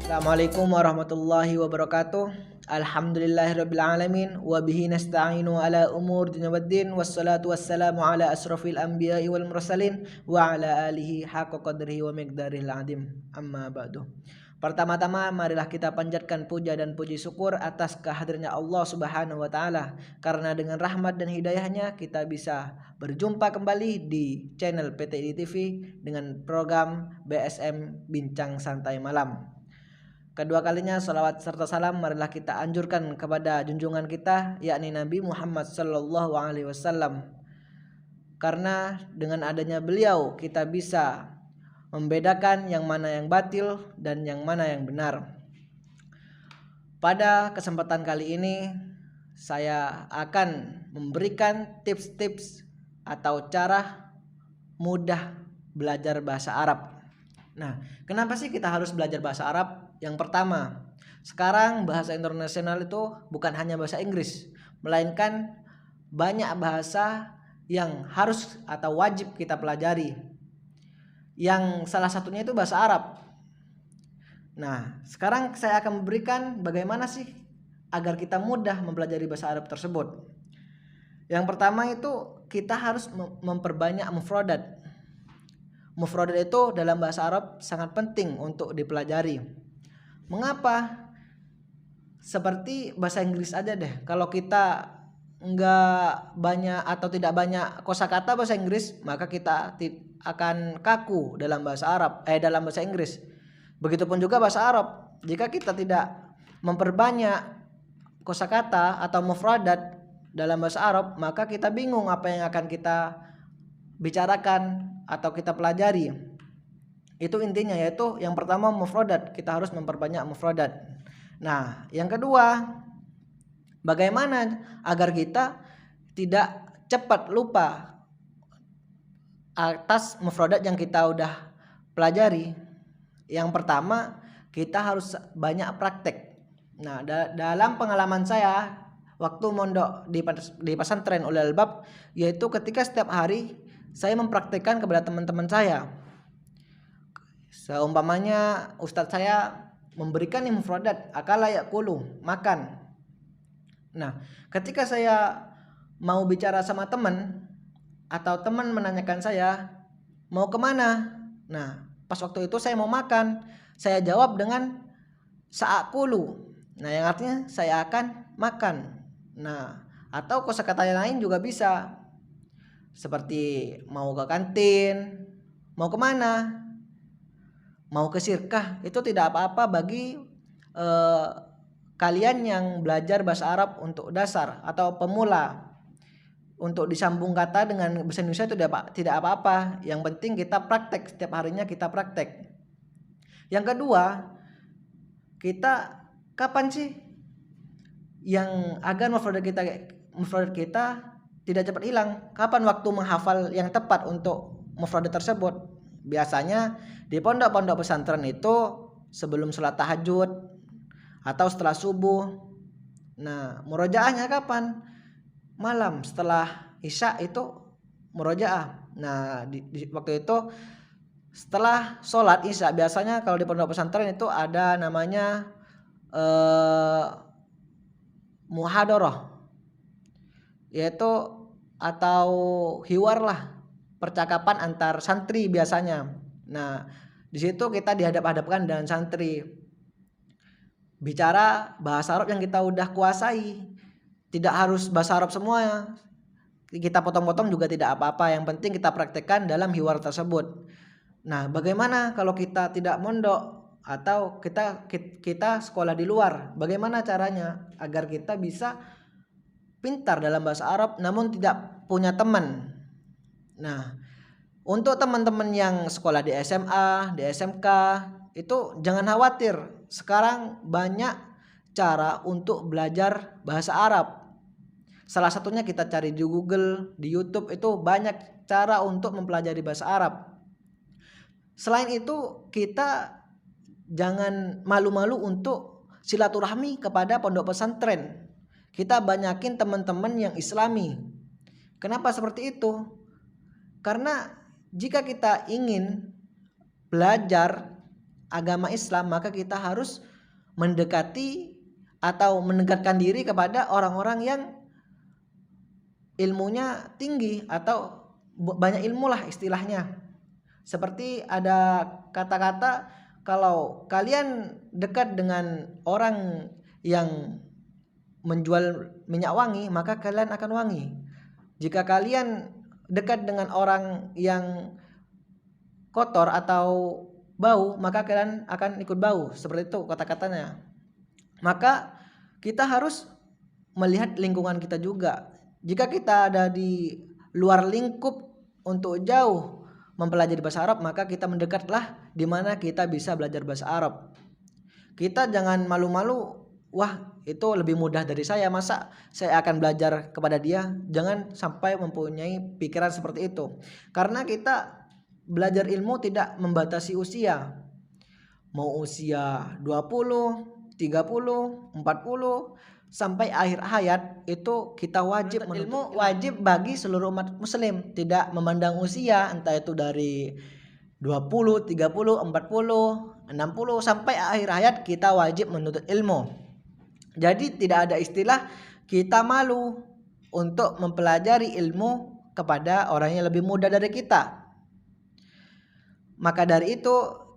Assalamualaikum warahmatullahi wabarakatuh. Alhamdulillahirabbil alamin wa bihi nasta'inu ala umur dunya waddin wassalatu wassalamu ala asrofil anbiya'i wal mursalin wa ala alihi haqqa qadrihi wa miqdarihil azim. Amma ba'du. Pertama-tama marilah kita panjatkan puja dan puji syukur atas kehadirannya Allah Subhanahu wa taala, karena dengan rahmat dan hidayahnya kita bisa berjumpa kembali di channel PTI TV dengan program BSM Bincang Santai Malam. Kedua kalinya salawat serta salam marilah kita anjurkan kepada junjungan kita, yakni Nabi Muhammad sallallahu alaihi wasallam. Karena dengan adanya beliau kita bisa membedakan yang mana yang batil dan yang mana yang benar. Pada kesempatan kali ini saya akan memberikan tips-tips atau cara mudah belajar bahasa Arab. Nah, kenapa sih kita harus belajar bahasa Arab? Yang pertama, sekarang bahasa internasional itu bukan hanya bahasa Inggris, melainkan banyak bahasa yang harus atau wajib kita pelajari. Yang salah satunya itu bahasa Arab. Nah, sekarang saya akan memberikan bagaimana sih agar kita mudah mempelajari bahasa Arab tersebut. Yang pertama itu kita harus memperbanyak mufradat. Mufradat itu dalam bahasa Arab sangat penting untuk dipelajari. Mengapa? Seperti bahasa Inggris aja deh. Kalau kita nggak banyak atau tidak banyak kosakata bahasa Inggris, maka kita akan kaku dalam bahasa dalam bahasa Inggris. Begitupun juga bahasa Arab. Jika kita tidak memperbanyak kosakata atau mufradat dalam bahasa Arab, maka kita bingung apa yang akan kita bicarakan atau kita pelajari. Itu intinya, yaitu yang pertama mufradat, kita harus memperbanyak mufradat. Nah, yang kedua, bagaimana agar kita tidak cepat lupa atas mufradat yang kita udah pelajari. Yang pertama, kita harus banyak praktek. Nah, dalam pengalaman saya waktu mondok di pesantren Ulil Albab, yaitu ketika setiap hari saya mempraktikkan kepada teman-teman saya. Seumpamanya ustadz saya memberikan mufradat akala yakulu, makan. Nah, ketika saya mau bicara sama teman atau teman menanyakan saya mau kemana, nah pas waktu itu saya mau makan, saya jawab dengan saakulu. Nah, yang artinya saya akan makan. Nah, atau kosakata yang lain juga bisa, seperti mau ke kantin, mau kemana, mau ke sirkah. Itu tidak apa-apa bagi kalian yang belajar bahasa Arab untuk dasar atau pemula. Untuk disambung kata dengan bahasa Indonesia itu tidak apa-apa. Yang penting kita praktek, setiap harinya kita praktek. Yang kedua, kita kapan sih yang agar mufradat kita tidak cepat hilang? Kapan waktu menghafal yang tepat untuk mufradat tersebut? Biasanya di pondok-pondok pesantren itu sebelum sholat tahajud atau setelah subuh. Nah, murojaahnya kapan? Malam setelah isya itu murojaah. Nah, di waktu itu setelah sholat isya, biasanya kalau di pondok pesantren itu ada namanya muhadarah, yaitu atau hiwar lah, percakapan antar santri biasanya. Nah, di situ kita dihadap-hadapkan dengan santri, bicara bahasa Arab yang kita udah kuasai. Tidak harus bahasa Arab semua, kita potong-potong juga tidak apa-apa. Yang penting kita praktekkan dalam hiwar tersebut. Nah, bagaimana kalau kita tidak mondok atau kita sekolah di luar? Bagaimana caranya agar kita bisa pintar dalam bahasa Arab namun tidak punya teman? Nah, untuk teman-teman yang sekolah di SMA, di SMK, itu jangan khawatir. Sekarang banyak cara untuk belajar bahasa Arab. Salah satunya kita cari di Google, di YouTube, itu banyak cara untuk mempelajari bahasa Arab. Selain itu, kita jangan malu-malu untuk silaturahmi kepada pondok pesantren. Kita banyakin teman-teman yang Islami. Kenapa seperti itu? Karena jika kita ingin belajar agama Islam, maka kita harus mendekati atau mendekatkan diri kepada orang-orang yang ilmunya tinggi atau banyak ilmu lah istilahnya. Seperti ada kata-kata, kalau kalian dekat dengan orang yang menjual minyak wangi, maka kalian akan wangi. Jika kalian dekat dengan orang yang kotor atau bau, maka kalian akan ikut bau. Seperti itu kata-katanya. Maka kita harus melihat lingkungan kita juga. Jika kita ada di luar lingkup untuk jauh mempelajari bahasa Arab, maka kita mendekatlah di mana kita bisa belajar bahasa Arab. Kita jangan malu-malu, wah itu lebih mudah dari saya, masa saya akan belajar kepada dia. Jangan sampai mempunyai pikiran seperti itu. Karena kita belajar ilmu tidak membatasi usia. Mau usia 20, 30, 40 sampai akhir hayat itu kita wajib ilmu, wajib bagi seluruh umat muslim, tidak memandang usia, entah itu dari 20, 30, 40, 60 sampai akhir hayat kita wajib menuntut ilmu. Jadi tidak ada istilah kita malu untuk mempelajari ilmu kepada orang yang lebih muda dari kita. Maka dari itu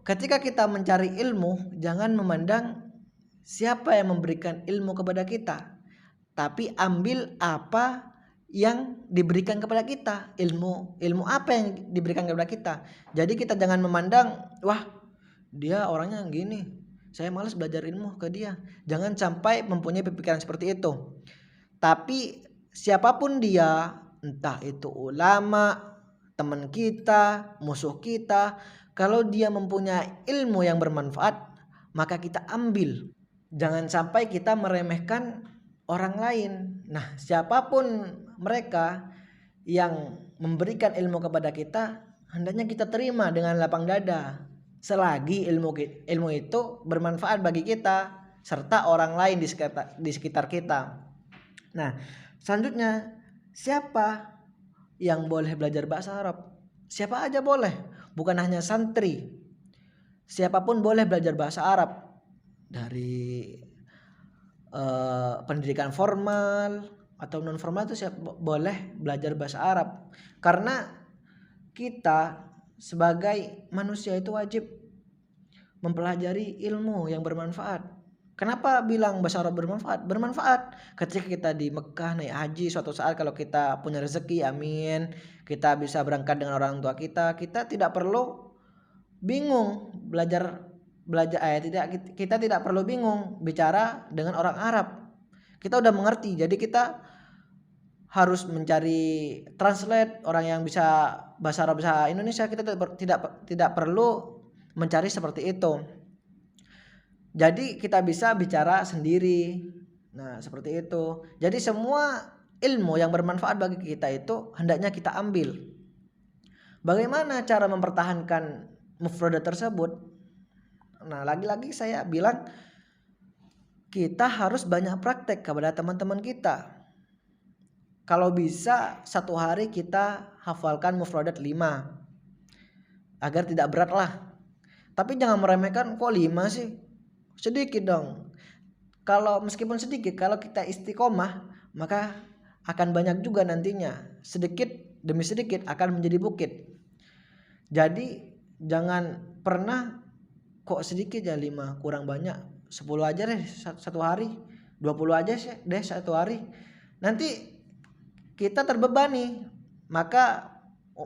ketika kita mencari ilmu, jangan memandang siapa yang memberikan ilmu kepada kita, tapi ambil apa yang diberikan kepada kita. Ilmu apa yang diberikan kepada kita. Jadi kita jangan memandang, wah dia orangnya gini, saya malas belajar ilmu ke dia. Jangan sampai mempunyai pemikiran seperti itu. Tapi siapapun dia, entah itu ulama, teman kita, musuh kita, kalau dia mempunyai ilmu yang bermanfaat, maka kita ambil. Jangan sampai kita meremehkan orang lain. Nah, siapapun mereka yang memberikan ilmu kepada kita, hendaknya kita terima dengan lapang dada, selagi ilmu itu bermanfaat bagi kita serta orang lain di sekitar kita. Nah, selanjutnya, siapa yang boleh belajar bahasa Arab? Siapa aja boleh, bukan hanya santri. Siapapun boleh belajar bahasa Arab. Dari pendidikan formal atau non formal itu boleh belajar bahasa Arab. Karena kita sebagai manusia itu wajib mempelajari ilmu yang bermanfaat. Kenapa bilang bahasa Arab bermanfaat? Bermanfaat ketika kita di Mekah naik haji, suatu saat kalau kita punya rezeki, amin, kita bisa berangkat dengan orang tua kita tidak perlu bingung kita tidak perlu bingung bicara dengan orang Arab. Kita udah mengerti, jadi kita harus mencari translate orang yang bisa bahasa Arab, bahasa Indonesia. Kita tidak perlu mencari seperti itu. Jadi kita bisa bicara sendiri. Nah, seperti itu. Jadi semua ilmu yang bermanfaat bagi kita itu hendaknya kita ambil. Bagaimana cara mempertahankan mufradat tersebut? Nah, lagi-lagi saya bilang kita harus banyak praktek kepada teman-teman kita. Kalau bisa satu hari kita hafalkan mufradat 5 agar tidak berat lah. Tapi jangan meremehkan, kok 5 sih? Sedikit dong. Kalau meskipun sedikit, kalau kita istiqomah, maka akan banyak juga nantinya. Sedikit demi sedikit akan menjadi bukit. Jadi jangan pernah kok sedikit ya 5, kurang banyak, 10 aja deh satu hari, 20 aja deh satu hari. Nanti kita terbebani, maka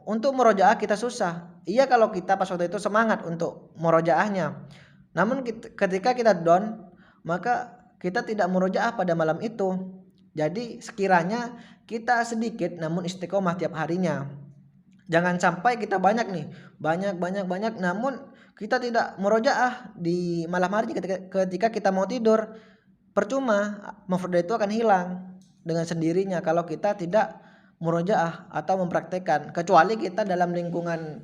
untuk murojaah kita susah. Iya kalau kita pas waktu itu semangat untuk murojaahnya, namun ketika kita down, maka kita tidak murojaah pada malam itu. Jadi sekiranya kita sedikit namun istiqomah tiap harinya. Jangan sampai kita banyak nih, banyak namun kita tidak murojaah di malam hari ketika kita mau tidur. Percuma, mufradat itu akan hilang dengan sendirinya kalau kita tidak murojaah atau mempraktekkan. Kecuali kita dalam lingkungan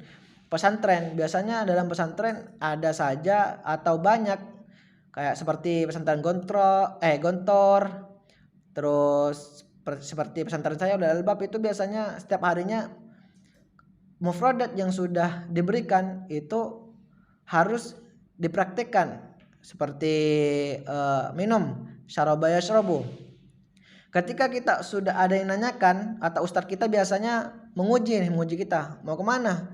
pesantren. Biasanya dalam pesantren ada saja atau banyak, kayak seperti pesantren Gontor, terus seperti pesantren saya udah Albab, itu biasanya setiap harinya mufradat yang sudah diberikan itu harus dipraktikkan seperti minum, syaraba yashrabu. Ketika kita sudah ada yang nanyakan atau ustadz kita biasanya menguji kita mau kemana.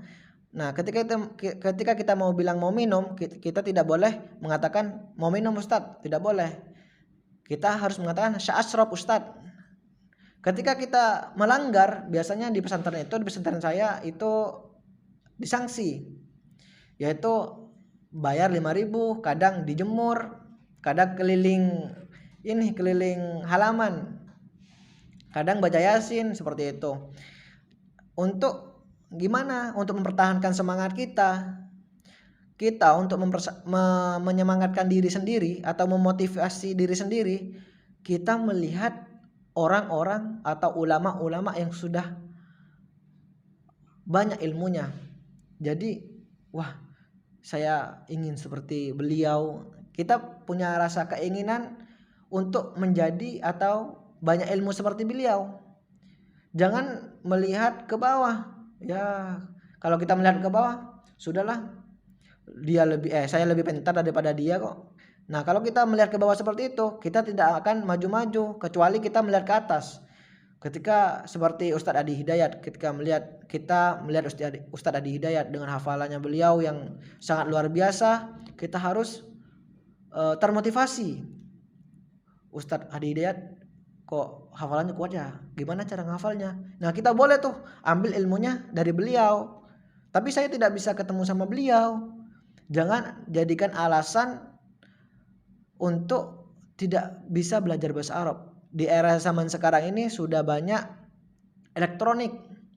Nah, ketika kita mau bilang mau minum, kita tidak boleh mengatakan mau minum ustadz, tidak boleh. Kita harus mengatakan sya'ashrab ustadz. Ketika kita melanggar, biasanya di pesantren saya itu disanksi, yaitu bayar 5.000, kadang dijemur, kadang keliling halaman, kadang baca yasin, seperti itu. Untuk gimana? Untuk mempertahankan semangat kita untuk menyemangatkan diri sendiri atau memotivasi diri sendiri, kita melihat orang-orang atau ulama-ulama yang sudah banyak ilmunya. Jadi, wah, saya ingin seperti beliau. Kita punya rasa keinginan untuk menjadi atau banyak ilmu seperti beliau. Jangan melihat ke bawah. Ya, kalau kita melihat ke bawah, sudahlah. Saya lebih pintar daripada dia kok. Nah, kalau kita melihat ke bawah seperti itu, kita tidak akan maju-maju kecuali kita melihat ke atas. Ketika seperti Ustadz Adi Hidayat, kita melihat Ustadz Adi Hidayat dengan hafalannya beliau yang sangat luar biasa, kita harus termotivasi. Ustadz Adi Hidayat kok hafalannya kuat ya? Gimana cara ngafalnya? Nah, kita boleh tuh ambil ilmunya dari beliau. Tapi saya tidak bisa ketemu sama beliau. Jangan jadikan alasan untuk tidak bisa belajar bahasa Arab. Di era zaman sekarang ini sudah banyak elektronik.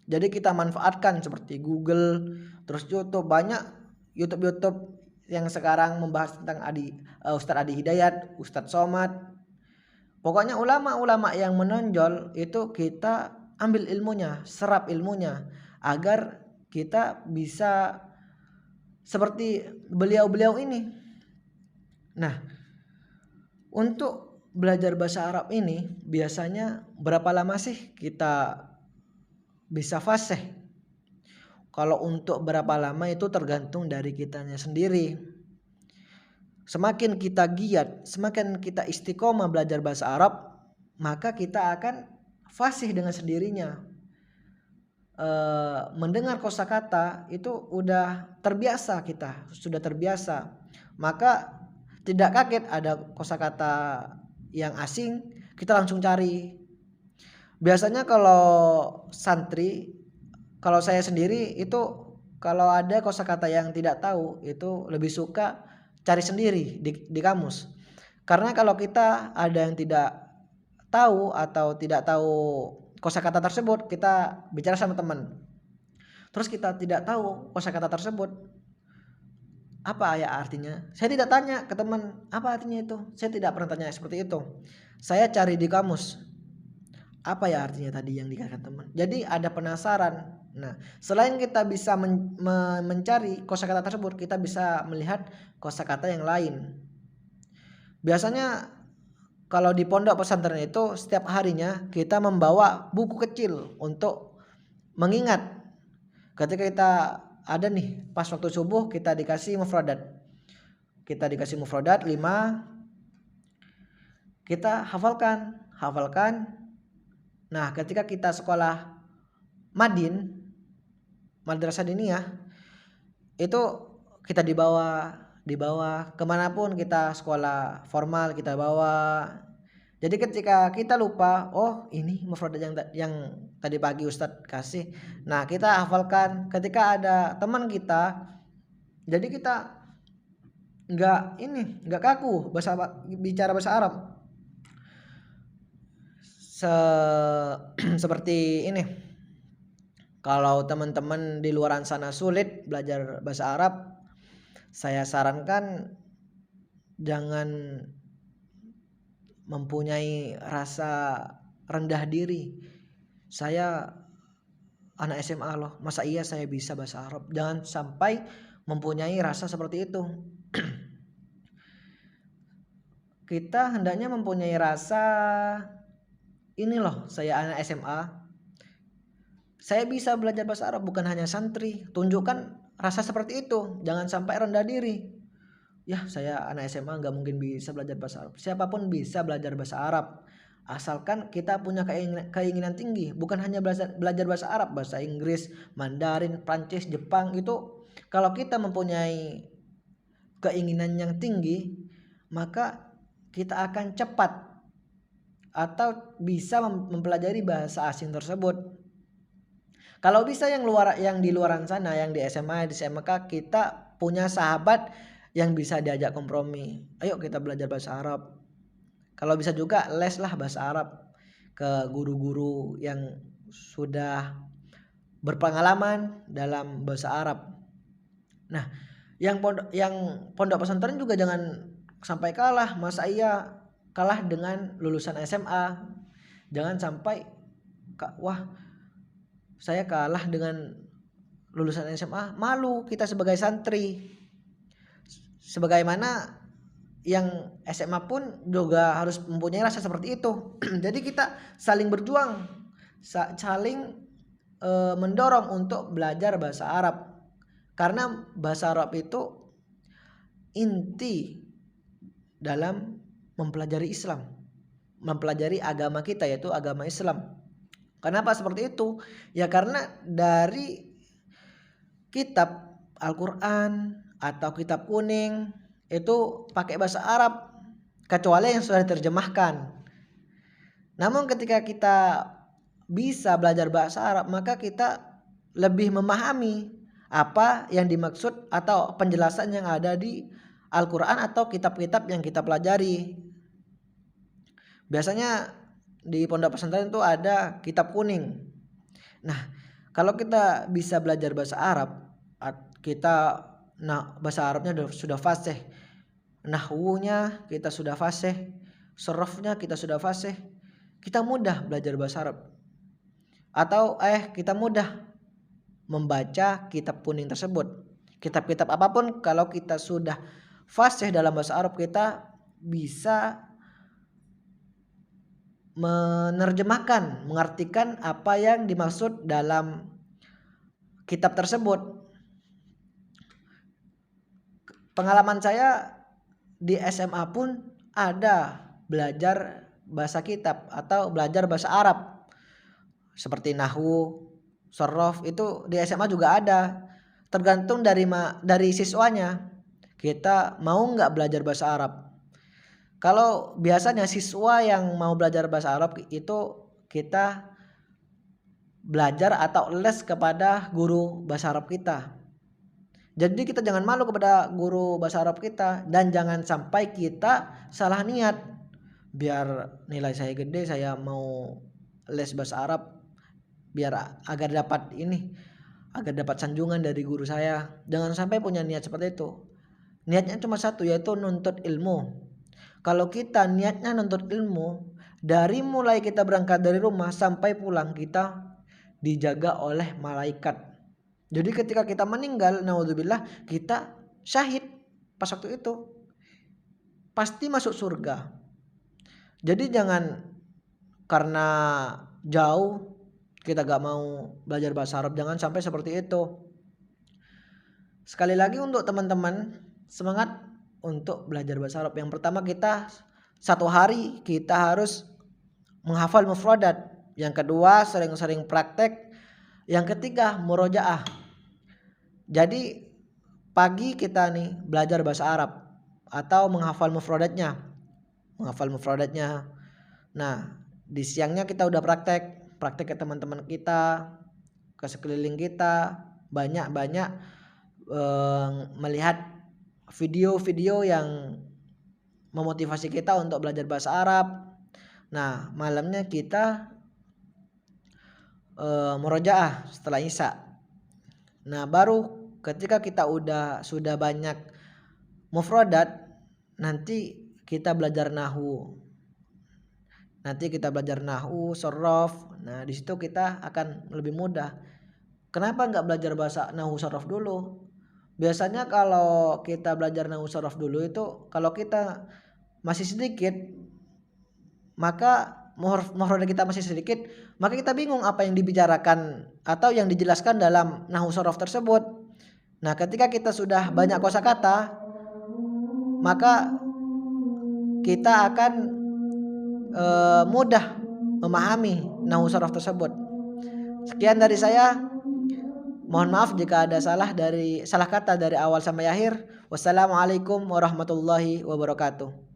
Jadi kita manfaatkan seperti Google, terus YouTube, banyak YouTube yang sekarang membahas tentang Ustadz Adi Hidayat, Ustadz Somad. Pokoknya ulama-ulama yang menonjol itu kita ambil ilmunya, serap ilmunya agar kita bisa seperti beliau-beliau ini. Nah, untuk belajar bahasa Arab ini biasanya berapa lama sih kita bisa fasih? Kalau untuk berapa lama itu tergantung dari kitanya sendiri. Semakin kita giat, semakin kita istiqomah belajar bahasa Arab, maka kita akan fasih dengan sendirinya. Mendengar kosakata itu udah terbiasa, kita sudah terbiasa, maka tidak kaget ada kosakata yang asing, kita langsung cari. Biasanya kalau saya sendiri itu kalau ada kosakata yang tidak tahu itu lebih suka cari sendiri di kamus. Karena kalau kita ada yang tidak tahu atau tidak tahu kosakata tersebut, kita bicara sama teman. Terus kita tidak tahu kosakata tersebut apa ya artinya. Saya tidak tanya ke teman apa artinya itu. Saya tidak pernah tanya seperti itu. Saya cari di kamus. Apa ya artinya tadi yang dikatakan teman. Jadi ada penasaran. Nah, selain kita bisa mencari kosakata tersebut, kita bisa melihat kosakata yang lain. Biasanya kalau di pondok pesantren itu setiap harinya kita membawa buku kecil untuk mengingat. Ketika kita ada nih pas waktu subuh kita dikasih mufradat. Kita dikasih mufradat 5. Kita hafalkan. Nah, ketika kita sekolah madrasah diniyah, itu kita dibawa kemanapun kita sekolah formal kita bawa. Jadi ketika kita lupa, oh ini mufradat yang tadi pagi Ustadz kasih, nah kita hafalkan. Ketika ada teman kita, jadi kita nggak kaku bicara bahasa Arab. Seperti ini. Kalau teman-teman di luaran sana sulit belajar bahasa Arab, saya sarankan jangan mempunyai rasa rendah diri. Saya anak SMA loh, masa iya saya bisa bahasa Arab? Jangan sampai mempunyai rasa seperti itu. Kita hendaknya mempunyai rasa ini loh, saya anak SMA, saya bisa belajar bahasa Arab, bukan hanya santri. Tunjukkan rasa seperti itu, jangan sampai rendah diri. Ya, saya anak SMA nggak mungkin bisa belajar bahasa Arab. Siapapun bisa belajar bahasa Arab. Asalkan kita punya keinginan tinggi. Bukan hanya belajar bahasa Arab, bahasa Inggris, Mandarin, Prancis, Jepang itu. Kalau kita mempunyai keinginan yang tinggi, maka kita akan cepat atau bisa mempelajari bahasa asing tersebut. Kalau bisa yang di luaran sana, yang di SMA, di SMK, kita punya sahabat yang bisa diajak kompromi. Ayo kita belajar bahasa Arab. Kalau bisa juga les lah bahasa Arab ke guru-guru yang sudah berpengalaman dalam bahasa Arab. Nah, yang pondok pesantren juga jangan sampai kalah. Masa iya kalah dengan lulusan SMA? Jangan sampai wah, saya kalah dengan lulusan SMA, malu kita sebagai santri. Sebagaimana yang SMA pun juga harus mempunyai rasa seperti itu. Jadi kita saling berjuang, saling mendorong untuk belajar bahasa Arab. Karena bahasa Arab itu inti dalam mempelajari Islam, mempelajari agama kita, yaitu agama Islam. Kenapa seperti itu? Ya karena dari kitab Al-Quran atau kitab kuning itu pakai bahasa Arab, kecuali yang sudah diterjemahkan. Namun ketika kita bisa belajar bahasa Arab, maka kita lebih memahami apa yang dimaksud atau penjelasan yang ada di Al-Quran atau kitab-kitab yang kita pelajari. Biasanya di pondok pesantren itu ada kitab kuning. Nah, kalau kita bisa belajar bahasa Arab, kita bahasa Arabnya sudah fasih, nahwunya kita sudah fasih, sharafnya kita sudah fasih, kita mudah belajar bahasa Arab. Atau kita mudah membaca kitab kuning tersebut. Kitab-kitab apapun kalau kita sudah fasih dalam bahasa Arab, kita bisa menerjemahkan, mengartikan apa yang dimaksud dalam kitab tersebut. Pengalaman saya di SMA pun ada belajar bahasa kitab atau belajar bahasa Arab seperti nahwu, sharaf, itu di SMA juga ada. Tergantung dari siswanya, kita mau nggak belajar bahasa Arab. Kalau biasanya siswa yang mau belajar bahasa Arab itu kita belajar atau les kepada guru bahasa Arab kita. Jadi kita jangan malu kepada guru bahasa Arab kita, dan jangan sampai kita salah niat. Biar nilai saya gede, saya mau les bahasa Arab biar agar dapat sanjungan dari guru saya. Jangan sampai punya niat seperti itu. Niatnya cuma satu, yaitu nuntut ilmu. Kalau kita niatnya nuntut ilmu, dari mulai kita berangkat dari rumah sampai pulang kita dijaga oleh malaikat. Jadi ketika kita meninggal, naudzubillah, kita syahid pas waktu itu, pasti masuk surga. Jadi jangan karena jauh kita gak mau belajar bahasa Arab, jangan sampai seperti itu. Sekali lagi untuk teman-teman, semangat untuk belajar bahasa Arab. Yang pertama, kita satu hari kita harus menghafal mufradat. Yang kedua, sering-sering praktek. Yang ketiga, murojaah. Jadi pagi kita belajar bahasa Arab atau menghafal mufradatnya. Nah, di siangnya kita udah praktek ke teman-teman kita, ke sekeliling kita, banyak melihat video-video yang memotivasi kita untuk belajar bahasa Arab. Nah, malamnya kita murojaah setelah Isya. Nah, baru ketika kita sudah banyak mufradat, nanti kita belajar nahwu. Sharaf. Nah, di situ kita akan lebih mudah. Kenapa nggak belajar bahasa nahwu sharaf dulu? Biasanya kalau kita belajar nahwu sharaf dulu itu, kalau kita masih sedikit, maka mufradat kita masih sedikit, maka kita bingung apa yang dibicarakan atau yang dijelaskan dalam nahwu sharaf tersebut. Nah, ketika kita sudah banyak kosakata, maka kita akan mudah memahami nahwu sharaf tersebut. Sekian dari saya. Mohon maaf jika ada salah kata dari awal sampai akhir. Wassalamualaikum warahmatullahi wabarakatuh.